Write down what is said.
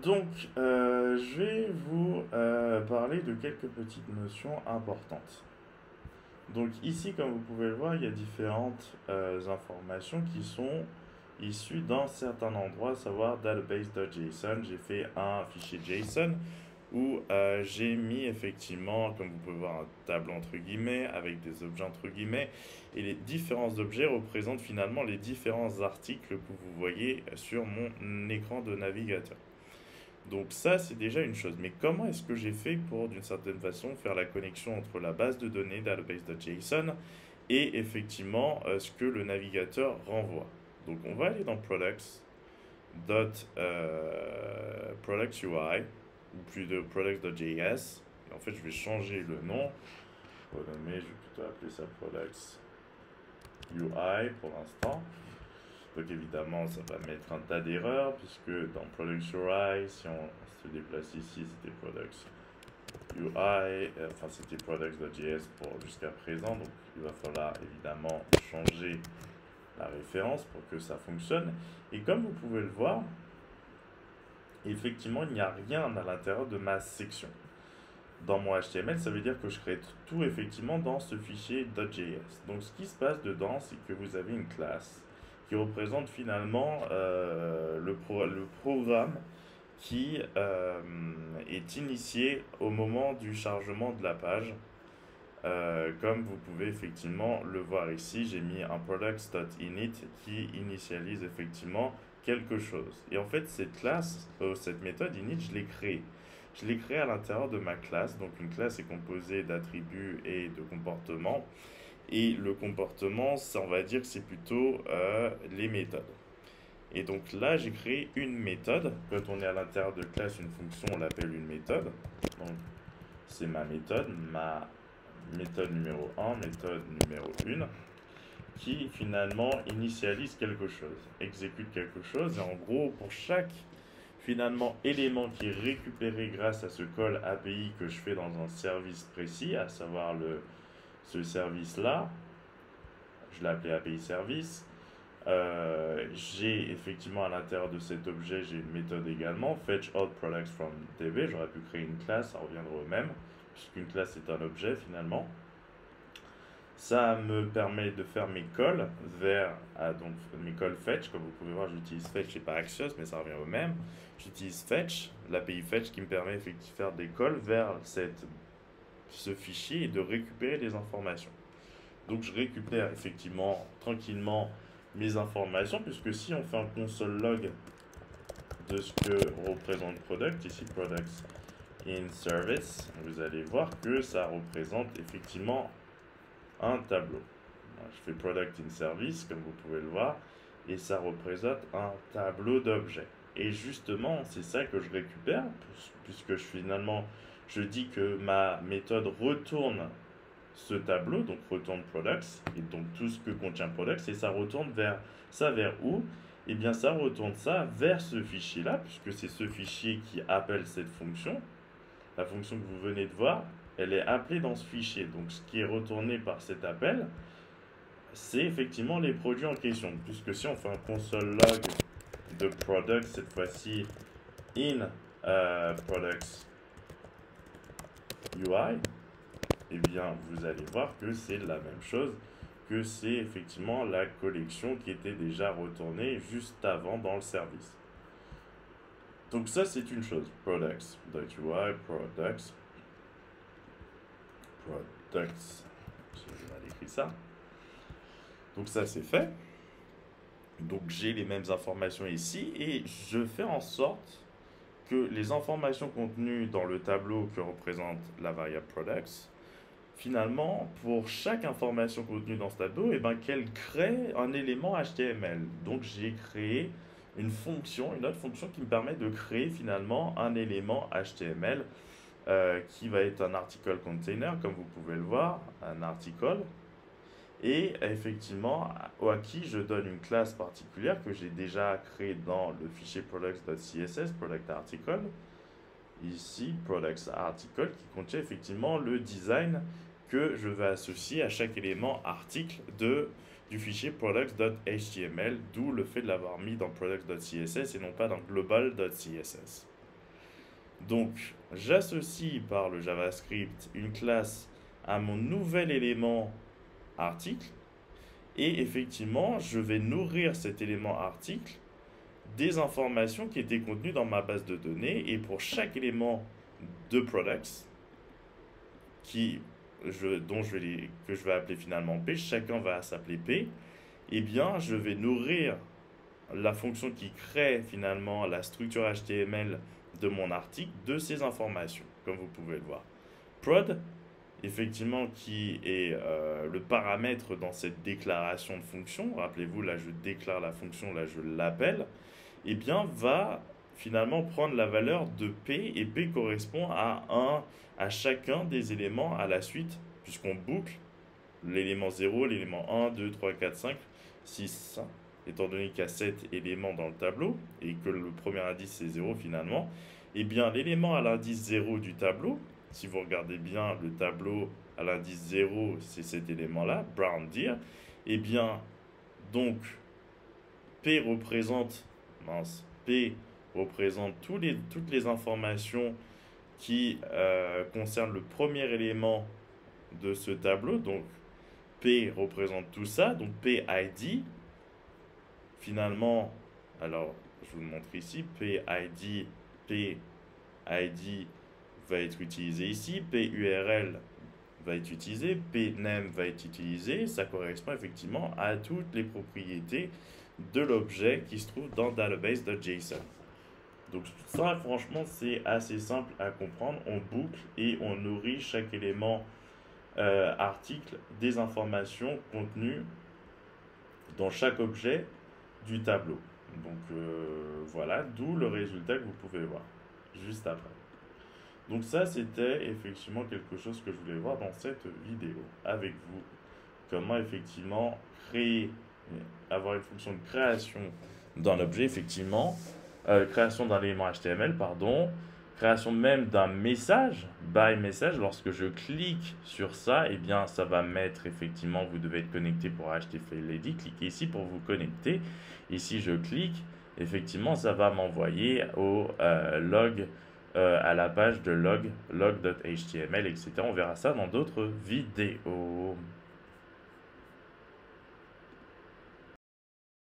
Donc, je vais vous parler de quelques petites notions importantes. Donc ici, comme vous pouvez le voir, il y a différentes informations qui sont issues d'un certain endroit, à savoir database.json. J'ai fait un fichier JSON où j'ai mis effectivement, comme vous pouvez voir, un tableau entre guillemets avec des objets entre guillemets. Et les différents objets représentent finalement les différents articles que vous voyez sur mon écran de navigateur. Donc ça, c'est déjà une chose. Mais comment est-ce que j'ai fait pour, d'une certaine façon, faire la connexion entre la base de données database.json et effectivement ce que le navigateur renvoie? Donc on va aller dans products UI ou plus de products.js. Et en fait, je vais changer le nom. Je vais nommer, je vais plutôt appeler ça products UI pour l'instant. Donc évidemment, ça va mettre un tas d'erreurs, puisque dans Products UI, si on se déplace ici, c'était Products UI, enfin c'était Products.js pour jusqu'à présent, donc il va falloir évidemment changer la référence pour que ça fonctionne. Et comme vous pouvez le voir, effectivement, il n'y a rien à l'intérieur de ma section. Dans mon HTML, ça veut dire que je crée tout effectivement dans ce fichier .js. Donc ce qui se passe dedans, c'est que vous avez une classe qui représente finalement le programme qui est initié au moment du chargement de la page. Comme vous pouvez effectivement le voir ici, j'ai mis un products.init qui initialise effectivement quelque chose. Et en fait, cette classe, cette méthode init, je l'ai créée. Je l'ai créée à l'intérieur de ma classe. Donc une classe est composée d'attributs et de comportements. Et le comportement, ça, on va dire que c'est plutôt les méthodes. Et donc là, j'ai créé une méthode. Quand on est à l'intérieur de classe, une fonction, on l'appelle une méthode. Donc c'est ma méthode numéro 1, méthode numéro 1, qui finalement initialise quelque chose, exécute quelque chose. Et en gros, pour chaque finalement élément qui est récupéré grâce à ce call API que je fais dans un service précis, à savoir ce service-là, je l'ai appelé API Service. J'ai effectivement à l'intérieur de cet objet, j'ai une méthode également, fetch all products from DB. J'aurais pu créer une classe, ça reviendra au même, puisqu'une classe est un objet finalement. Ça me permet de faire mes calls vers donc mes calls fetch. Comme vous pouvez voir, j'utilise fetch et pas Axios, mais ça revient au même. J'utilise fetch, l'API fetch qui me permet effectivement de faire des calls vers ce fichier et de récupérer des informations. Donc je récupère effectivement tranquillement mes informations, puisque si on fait un console log de ce que représente product, ici products in service, vous allez voir que ça représente effectivement un tableau. Je fais product in service, comme vous pouvez le voir, et ça représente un tableau d'objets. Et justement, c'est ça que je récupère, puisque finalement, je dis que ma méthode retourne ce tableau, donc retourne products, et donc tout ce que contient products, et ça retourne vers où? Eh bien, ça retourne ça vers ce fichier-là, puisque c'est ce fichier qui appelle cette fonction. La fonction que vous venez de voir, elle est appelée dans ce fichier. Donc, ce qui est retourné par cet appel, c'est effectivement les produits en question. Puisque si on fait un console log de products, cette fois-ci in products UI, eh bien, vous allez voir que c'est la même chose, que c'est effectivement la collection qui était déjà retournée juste avant dans le service. Donc ça, c'est une chose. Products.UI, products, j'ai mal écrit ça. Donc ça, c'est fait. Donc j'ai les mêmes informations ici et je fais en sorte que les informations contenues dans le tableau que représente la variable products, finalement, pour chaque information contenue dans ce tableau, eh ben, qu'elle crée un élément HTML. Donc j'ai créé une autre fonction qui me permet de créer finalement un élément HTML qui va être un article container, comme vous pouvez le voir, un article. Et effectivement, à qui je donne une classe particulière que j'ai déjà créée dans le fichier products.css, product article. Ici, products article qui contient effectivement le design que je vais associer à chaque élément article du fichier products.html, d'où le fait de l'avoir mis dans products.css et non pas dans global.css. Donc, j'associe par le JavaScript une classe à mon nouvel élément article et effectivement, je vais nourrir cet élément article des informations qui étaient contenues dans ma base de données et pour chaque élément de products que je vais appeler finalement P, chacun va s'appeler P, eh bien je vais nourrir la fonction qui crée finalement la structure HTML de mon article de ces informations, comme vous pouvez le voir. Prod, effectivement, qui est le paramètre dans cette déclaration de fonction, rappelez-vous, là je déclare la fonction, là je l'appelle, eh bien va finalement prendre la valeur de P, et P correspond à chacun des éléments à la suite, puisqu'on boucle l'élément 0, l'élément 1, 2, 3, 4, 5, 6, étant donné qu'il y a 7 éléments dans le tableau, et que le premier indice c'est 0 finalement, eh bien l'élément à l'indice 0 du tableau, si vous regardez bien le tableau à l'indice 0, c'est cet élément-là, brown deer, eh bien donc P représente, P représente toutes les informations qui concernent le premier élément de ce tableau, donc P représente tout ça, donc PID, finalement, alors je vous le montre ici, PID va être utilisé ici, PURL va être utilisé, PNAME va être utilisé, ça correspond effectivement à toutes les propriétés de l'objet qui se trouve dans database.json. Donc ça, franchement, c'est assez simple à comprendre. On boucle et on nourrit chaque élément article des informations contenues dans chaque objet du tableau. Donc voilà, d'où le résultat que vous pouvez voir juste après. Donc ça, c'était effectivement quelque chose que je voulais voir dans cette vidéo avec vous. Comment effectivement avoir une fonction de création d'un objet, effectivement, création d'un élément HTML, pardon, création même d'un message, by message, lorsque je clique sur ça, eh bien ça va mettre effectivement, vous devez être connecté pour HTML. Cliquez ici pour vous connecter. Ici je clique, effectivement ça va m'envoyer au log, à la page de log.html, etc. On verra ça dans d'autres vidéos.